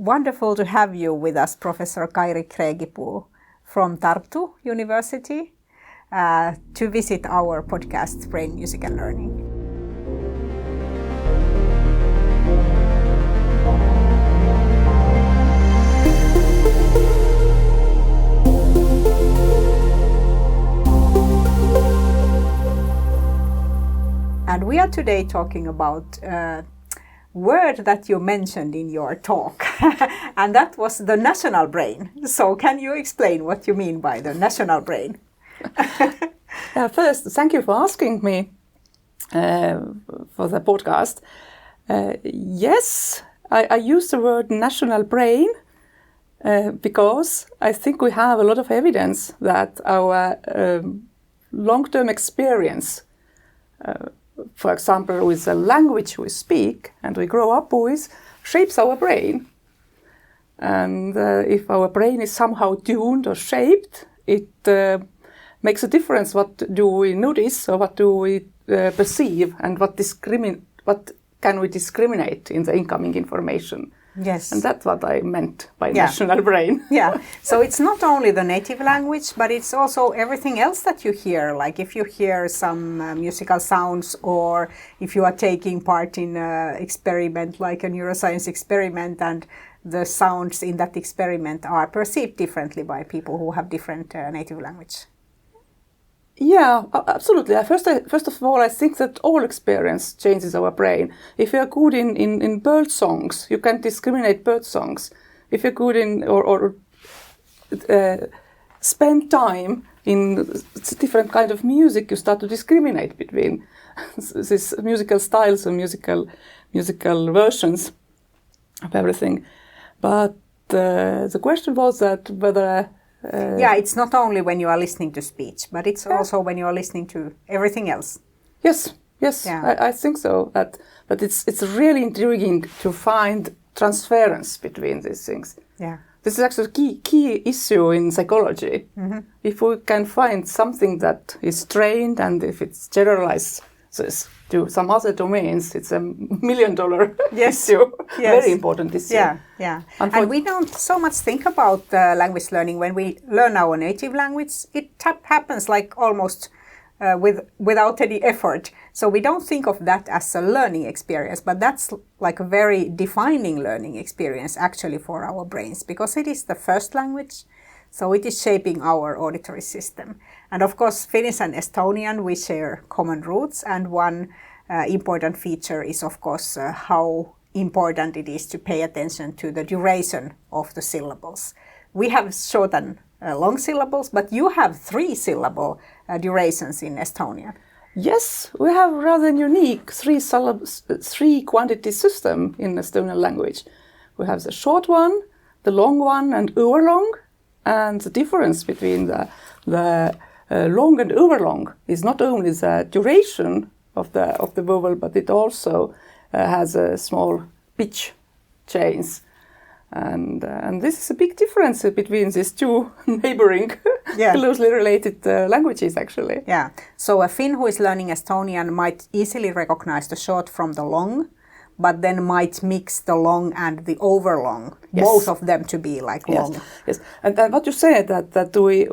wonderful to have you with us, Professor Kairi Kreegipuu from Tartu University, to visit our podcast, Brain, Music and Learning. And we are today talking about a word that you mentioned in your talk, and that was the national brain. So can you explain what you mean by the national brain? First, thank you for asking me for the podcast. Yes, I use the word national brain because I think we have a lot of evidence that our long-term experience, for example, with the language we speak and we grow up with, shapes our brain. And if our brain is somehow tuned or shaped, it makes a difference. What do we notice, or what do we perceive, and what can we discriminate in the incoming information? Yes. And that's what I meant by national brain. Yeah. So it's not only the native language, but it's also everything else that you hear. Like if you hear some musical sounds, or if you are taking part in an experiment, like a neuroscience experiment, and the sounds in that experiment are perceived differently by people who have different native language. Yeah, absolutely. First of all, I think that all experience changes our brain. If you're good in bird songs, you can discriminate bird songs. If you're good in or spend time in different kind of music, you start to discriminate between these musical styles and musical versions of everything. But the question was that whether it's not only when you are listening to speech, but it's also when you are listening to everything else. Yes, yeah. I think so. But it's really intriguing to find transference between these things. Yeah, this is actually a key issue in psychology. Mm-hmm. If we can find something that is trained, and if it's generalized to some other domains, it's $1 million issue. Yes. Very important issue. Yeah. And we don't so much think about language learning when we learn our native language. It happens like almost without any effort. So we don't think of that as a learning experience, but that's like a very defining learning experience actually for our brains, because it is the first language. So it is shaping our auditory system. And of course, Finnish and Estonian, we share common roots. And one important feature is, of course, how important it is to pay attention to the duration of the syllables. We have short and long syllables, but you have 3-syllable durations in Estonian. Yes, we have rather unique 3-quantity system in Estonian language. We have the short one, the long one, and overlong. And the difference between the long and overlong is not only the duration of the vowel, but it also has a small pitch change. And this is a big difference between these two neighboring, closely related languages, actually. Yeah. So a Finn who is learning Estonian might easily recognize the short from the long, but then might mix the long and the overlong, both of them to be like long. Yes. And what you said, that we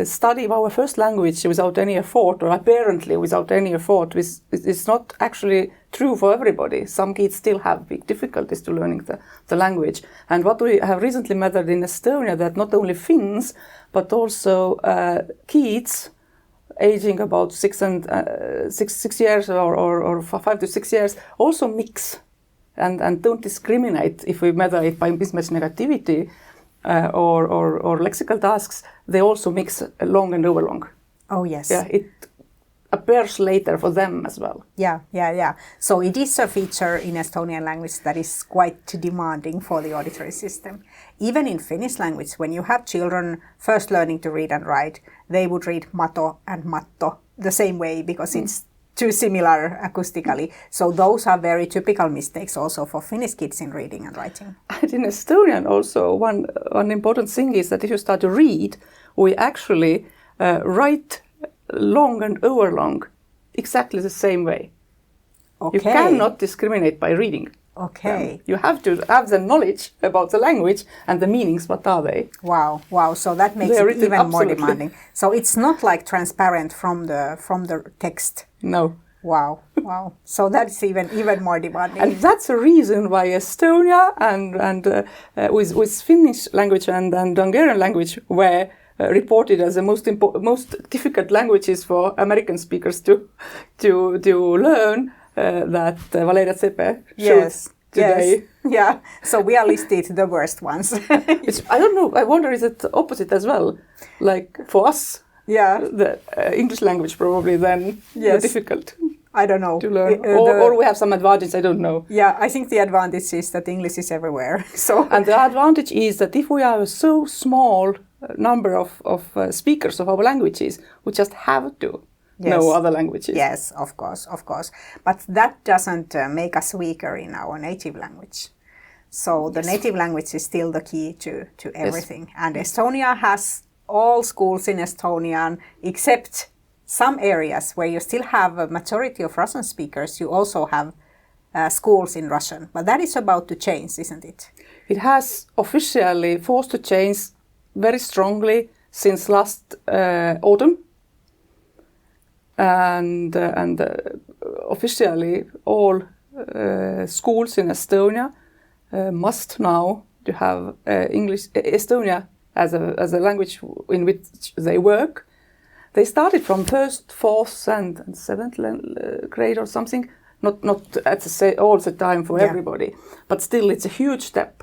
study our first language without any effort, or apparently without any effort, is not actually true for everybody. Some kids still have big difficulties to learning the language. And what we have recently measured in Estonia, that not only Finns, but also kids aging about 6 years or 5 to 6 years also mix and don't discriminate. If we measure it by mismatch negativity or lexical tasks, they also mix long and overlong. Oh yes. Yeah, it appears later for them as well. Yeah. So it is a feature in Estonian language that is quite demanding for the auditory system. Even in Finnish language, when you have children first learning to read and write, they would read mato and matto the same way because it's too similar acoustically. So those are very typical mistakes also for Finnish kids in reading and writing. And in Estonian also, one important thing is that if you start to read, we actually write long and overlong exactly the same way. Okay. You cannot discriminate by reading. Okay. You have to have the knowledge about the language and the meanings. What are they? Wow. So that makes it even more demanding. So it's not like transparent from the text. No. Wow. So that's even more demanding. And that's the reason why Estonia and with Finnish language and Hungarian language were reported as the most difficult languages for American speakers to learn. That Valeria Zepe showed today. Yes. Yeah. So we are listed the worst ones. I don't know. I wonder, is it opposite as well? Like for us, the English language probably then the difficult. I don't know. To learn. Or we have some advantage, I don't know. Yeah, I think the advantage is that English is everywhere. And the advantage is that if we have a so small number of speakers of our languages, we just have to know other languages. Yes, of course. But that doesn't make us weaker in our native language. So the native language is still the key to everything. Yes. And Estonia has all schools in Estonian except some areas where you still have a majority of Russian speakers. You also have schools in Russian. But that is about to change, isn't it? It has officially forced to change very strongly since last autumn. And officially all schools in Estonia must now to have English Estonia as a language in which they work. They started from 1st, 4th, and 7th grade or something. Not at all the time for everybody, but still it's a huge step.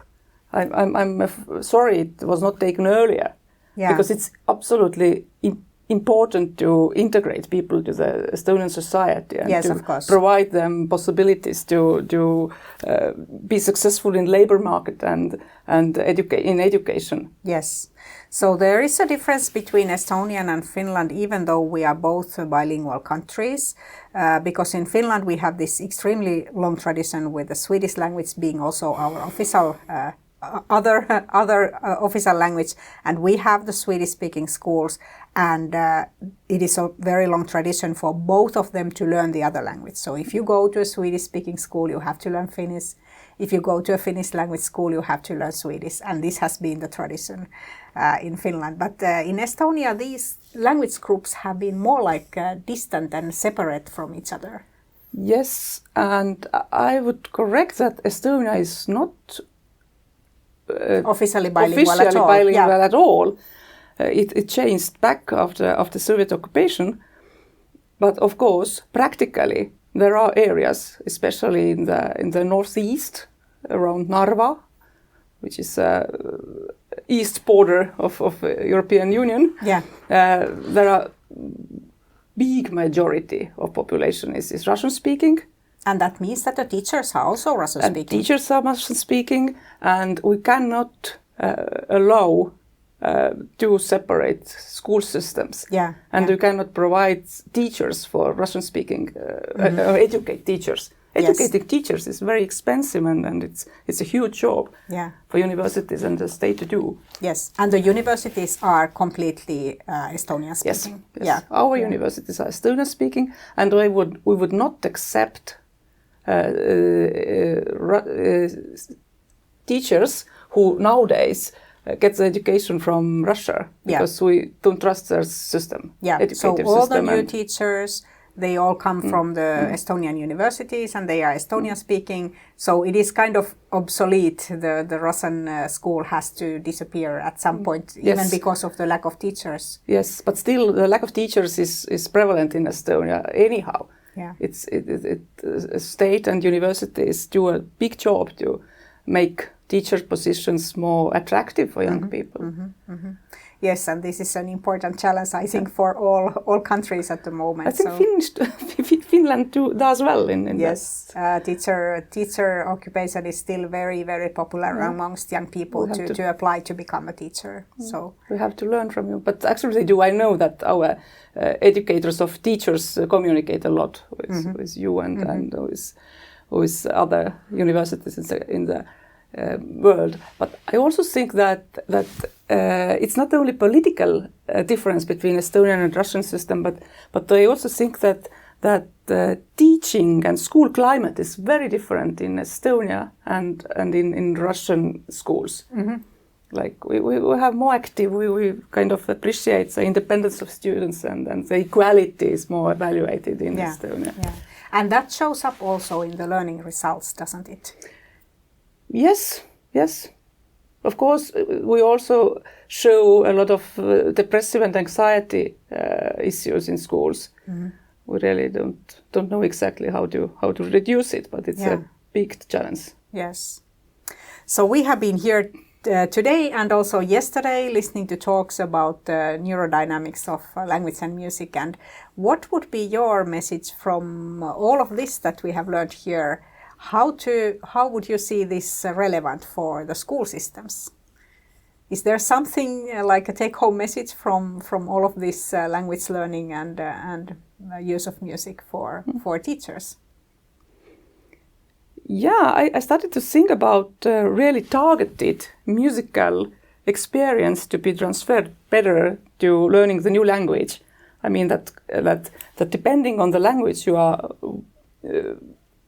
I'm sorry it was not taken earlier, because it's absolutely important to integrate people to the Estonian society and to provide them possibilities to be successful in labor market and in education. Yes. So there is a difference between Estonian and Finland, even though we are both bilingual countries, because in Finland we have this extremely long tradition with the Swedish language being also our official other official language, and we have the Swedish-speaking schools, and it is a very long tradition for both of them to learn the other language. So if you go to a Swedish-speaking school, you have to learn Finnish. If you go to a Finnish language school, you have to learn Swedish, and this has been the tradition in Finland. But in Estonia, these language groups have been more like distant and separate from each other. Yes, and I would correct that Estonia is not officially bilingual at all. It changed back after Soviet occupation, but of course, practically there are areas, especially in the northeast, around Narva, which is east border of European Union. There are big majority of population is Russian speaking. And that means that the teachers are also Russian-speaking. Teachers are Russian-speaking, and we cannot allow two separate school systems. And we cannot provide teachers for Russian-speaking, educate teachers. Educating teachers is very expensive, and it's a huge job for universities and the state to do. Yes, and the universities are completely Estonian-speaking. Yes. Our universities are Estonian-speaking, and we would not accept teachers who nowadays get the education from Russia, because we don't trust their system. So all the new teachers, they all come from the Estonian universities, and they are Estonian speaking. So it is kind of obsolete. The Russian school has to disappear at some point, even because of the lack of teachers. Yes, but still the lack of teachers is prevalent in Estonia anyhow. It's state and universities do a big job to make teacher positions more attractive for young people. Yes, and this is an important challenge, I think, for all countries at the moment. I think Finland does well in that. Teacher occupation is still very, very popular amongst young people to apply to become a teacher. So we have to learn from you. But actually, I know that our educators of teachers communicate a lot with you and with other universities in the world. But I also think that it's not only political difference between Estonian and Russian system, but I also think that the teaching and school climate is very different in Estonia and in Russian schools. Like we have more active, we kind of appreciate the independence of students and the equality is more evaluated in Estonia. Yeah. And that shows up also in the learning results, doesn't it? Yes. Of course, we also show a lot of depressive and anxiety issues in schools. We really don't know exactly how to reduce it, but it's a big challenge. Yes. So we have been here today and also yesterday listening to talks about neurodynamics of language and music. And what would be your message from all of this that we have learned here? How would you see this relevant for the school systems? Is there something like a take-home message from all of this language learning and use of music for teachers? Yeah, I started to think about really targeted musical experience to be transferred better to learning the new language. I mean that depending on the language you are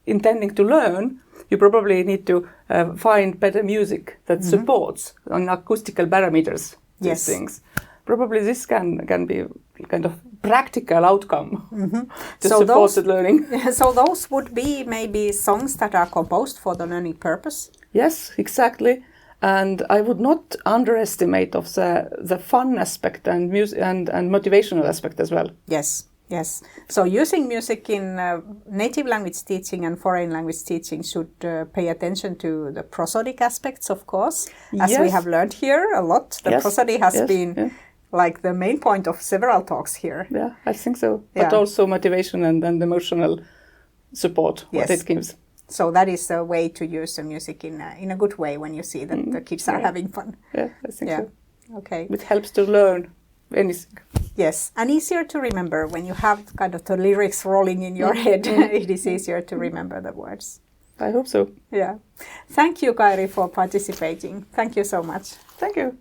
intending to learn, you probably need to find better music that supports on acoustical parameters these things. Probably this can be kind of practical outcome to support the learning. So those would be maybe songs that are composed for the learning purpose? Yes, exactly. And I would not underestimate of the fun aspect and motivational aspect as well. Yes. So using music in native language teaching and foreign language teaching should pay attention to the prosodic aspects, of course, as we have learned here a lot. The prosody has been like the main point of several talks here. Yeah, I think so. But also motivation and emotional support, what it gives. So that is a way to use the music in a good way when you see that the kids are having fun. Yeah, I think so. Okay. It helps to learn anything. Yes, and easier to remember when you have kind of the lyrics rolling in your head. It is easier to remember the words. I hope so. Yeah. Thank you, Kairi, for participating. Thank you so much. Thank you.